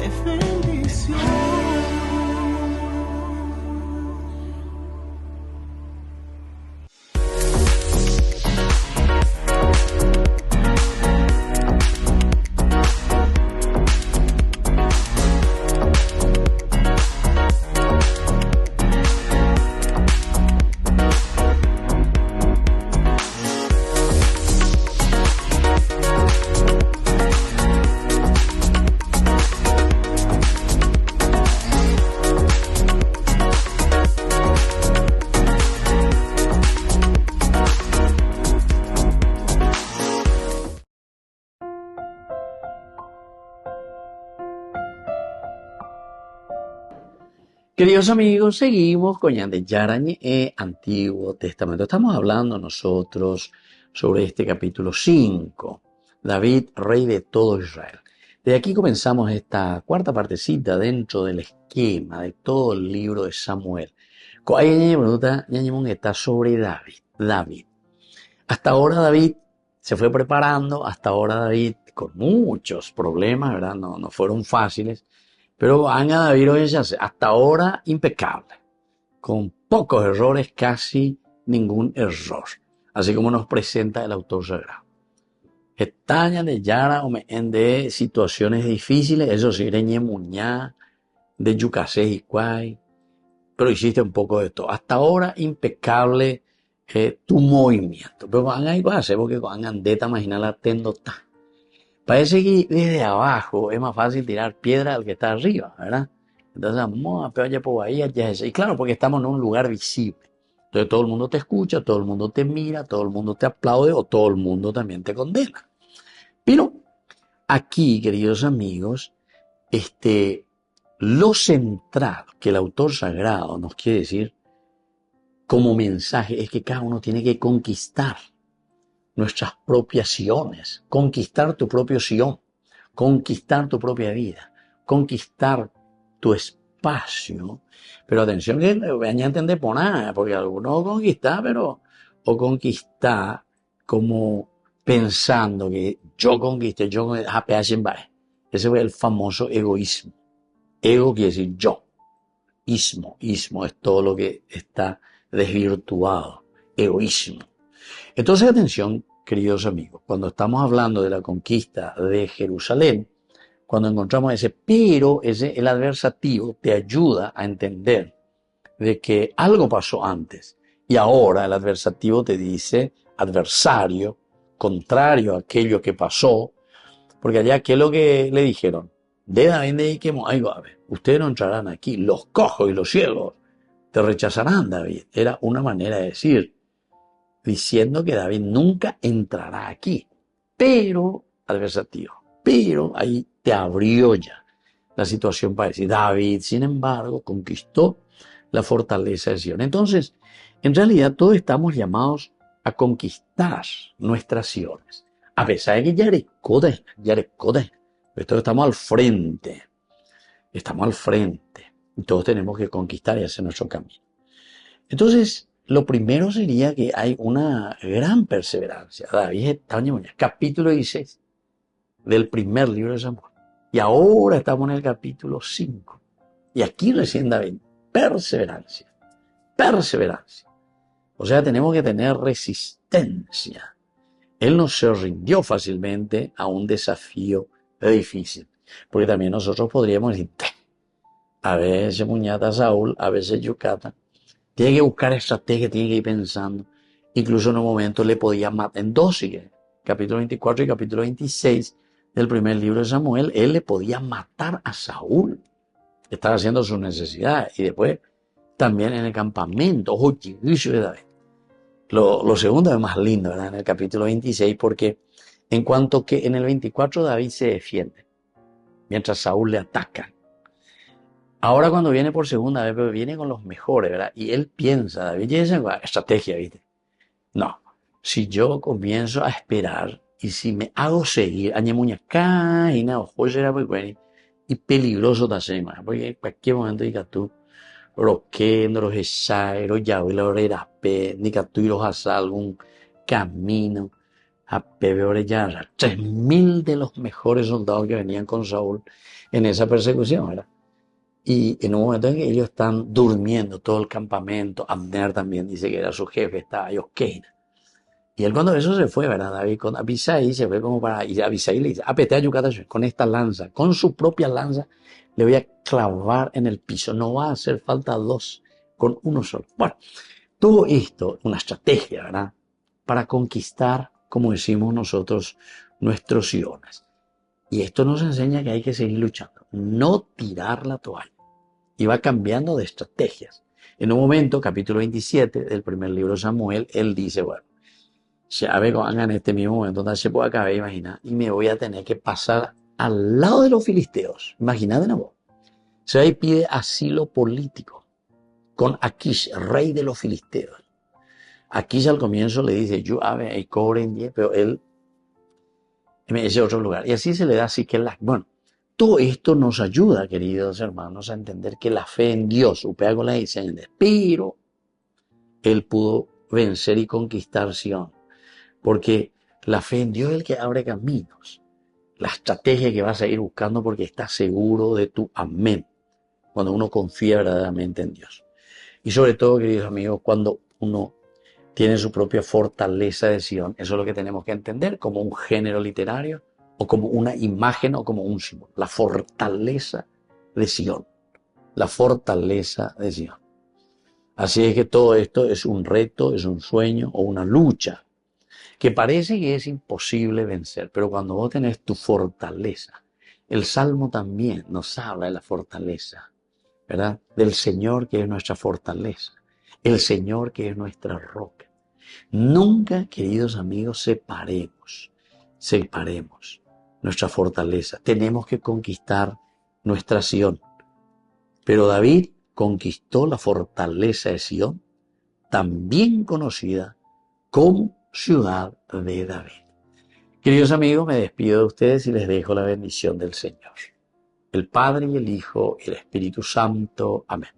De bendición. Queridos amigos, seguimos con Yande Yarañe, Antiguo Testamento. Estamos hablando nosotros sobre este capítulo 5, David, rey de todo Israel. De aquí comenzamos esta cuarta partecita dentro del esquema de todo el libro de Samuel. Está sobre David. Hasta ahora David se fue preparando, hasta ahora David con muchos problemas, ¿verdad? No fueron fáciles. Pero van a David hoy hasta ahora impecable, con pocos errores, casi ningún error, así como nos presenta el autor sagrado. Estaña de Yara o de situaciones difíciles, eso sí, de Muñá, de Yucasé y Cuay, pero hiciste un poco de todo. Hasta ahora impecable tu movimiento, pero van a ir a hacer porque van a andeta imaginar la tendota. Parece que desde abajo es más fácil tirar piedra al que está arriba, ¿verdad? Entonces, vamos a pegar por ahí, allá. Y claro, porque estamos en un lugar visible. Entonces, todo el mundo te escucha, todo el mundo te mira, todo el mundo te aplaude o todo el mundo también te condena. Pero aquí, queridos amigos, lo central que el autor sagrado nos quiere decir como mensaje es que cada uno tiene que conquistar nuestras propias siones, conquistar tu propio Sion, conquistar tu propia vida, conquistar tu espacio. Pero atención que vayan a entender por nada, porque algunos conquistan, pero o conquistar como pensando que yo conquisté, ese fue el famoso egoísmo. Ego quiere decir yo. Ismo es todo lo que está desvirtuado. Egoísmo. Entonces, atención, queridos amigos, cuando estamos hablando de la conquista de Jerusalén, cuando encontramos el adversativo te ayuda a entender de que algo pasó antes y ahora el adversativo te dice adversario, contrario a aquello que pasó, porque allá, ¿qué es lo que le dijeron? Ustedes no entrarán aquí, los cojos y los ciegos te rechazarán, David. Era una manera de decir, diciendo que David nunca entrará aquí. Pero, adversativo, pero ahí te abrió ya la situación para decir, David, sin embargo, conquistó la fortaleza de Sion. Entonces, en realidad todos estamos llamados a conquistar nuestras siones. A pesar de que Yarecoden, todos estamos al frente. Y todos tenemos que conquistar y hacer nuestro camino. Entonces, lo primero sería que hay una gran perseverancia. David está en capítulo 16 del primer libro de Samuel. Y ahora estamos en el capítulo 5. Y aquí recién David, perseverancia. Perseverancia. O sea, tenemos que tener resistencia. Él no se rindió fácilmente a un desafío difícil. Porque también nosotros podríamos decir, a veces muñata Saúl, a veces Yucata. Tiene que buscar estrategia, tiene que ir pensando. Incluso en un momento le podía matar. En 12, capítulo 24 y capítulo 26 del primer libro de Samuel, él le podía matar a Saúl. Estaba haciendo sus necesidades. Y después, también en el campamento, ojo, chiquillo de David. Lo segundo es más lindo, ¿verdad? En el capítulo 26, porque en cuanto que en el 24 David se defiende, mientras Saúl le ataca. Ahora cuando viene por segunda vez, pero viene con los mejores, ¿verdad? Y él piensa, David, y esa estrategia, ¿viste? No, si yo comienzo a esperar y si me hago seguir, y peligroso también, porque en cualquier momento digas tú, roquendo, los esairos, ya voy a la ni que tú irás a algún camino, a peor ya, 3.000 de los mejores soldados que venían con Saúl en esa persecución, ¿verdad? Y en un momento en que ellos están durmiendo todo el campamento, Abner también dice que era su jefe, estaba Yosqueina. Y él cuando eso se fue, ¿verdad? David con Abisai se fue como para... Y Abisai le dice, apete a Yucata con esta lanza, con su propia lanza, le voy a clavar en el piso. No va a hacer falta 2, con uno solo. Bueno, todo esto, una estrategia, ¿verdad? Para conquistar, como decimos nosotros, nuestros siones. Y esto nos enseña que hay que seguir luchando, no tirar la toalla. Y va cambiando de estrategias. En un momento, capítulo 27 del primer libro de Samuel, él dice, bueno, ya vengo en este mismo momento donde se puede acabar, imagina, y me voy a tener que pasar al lado de los filisteos. Imagínate, ¿no? Se ahí pide asilo político con Akish, rey de los filisteos. Akish al comienzo le dice, yo hay cobre, pero él me dice otro lugar. Y así se le da así que bueno, todo esto nos ayuda, queridos hermanos, a entender que la fe en Dios, upea con la dice, pero él pudo vencer y conquistar Sion. Porque la fe en Dios es el que abre caminos. La estrategia que vas a ir buscando porque estás seguro de tu amén. Cuando uno confía verdaderamente en Dios. Y sobre todo, queridos amigos, cuando uno tiene su propia fortaleza de Sion, eso es lo que tenemos que entender como un género literario o como una imagen o como un símbolo. La fortaleza de Sion. La fortaleza de Sion. Así es que todo esto es un reto, es un sueño o una lucha que parece que es imposible vencer, pero cuando vos tenés tu fortaleza, el Salmo también nos habla de la fortaleza, ¿verdad? Del Señor que es nuestra fortaleza, el Señor que es nuestra roca. Nunca, queridos amigos, separemos nuestra fortaleza. Tenemos que conquistar nuestra Sion. Pero David conquistó la fortaleza de Sion, también conocida como ciudad de David. Queridos amigos, me despido de ustedes y les dejo la bendición del Señor. El Padre y el Hijo y el Espíritu Santo. Amén.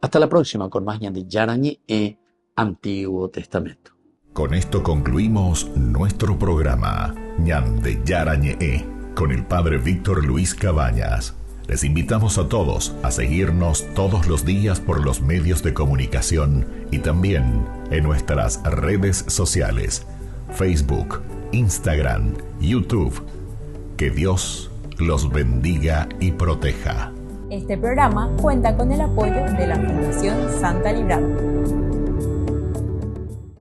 Hasta la próxima con más Ñandi Yarañi e Antiguo Testamento. Con esto concluimos nuestro programa Ñande Yarañe con el Padre Víctor Luis Cabañas. Les invitamos a todos a seguirnos todos los días por los medios de comunicación y también en nuestras redes sociales, Facebook, Instagram, YouTube. Que Dios los bendiga y proteja. Este programa cuenta con el apoyo de la Fundación Santa Librada.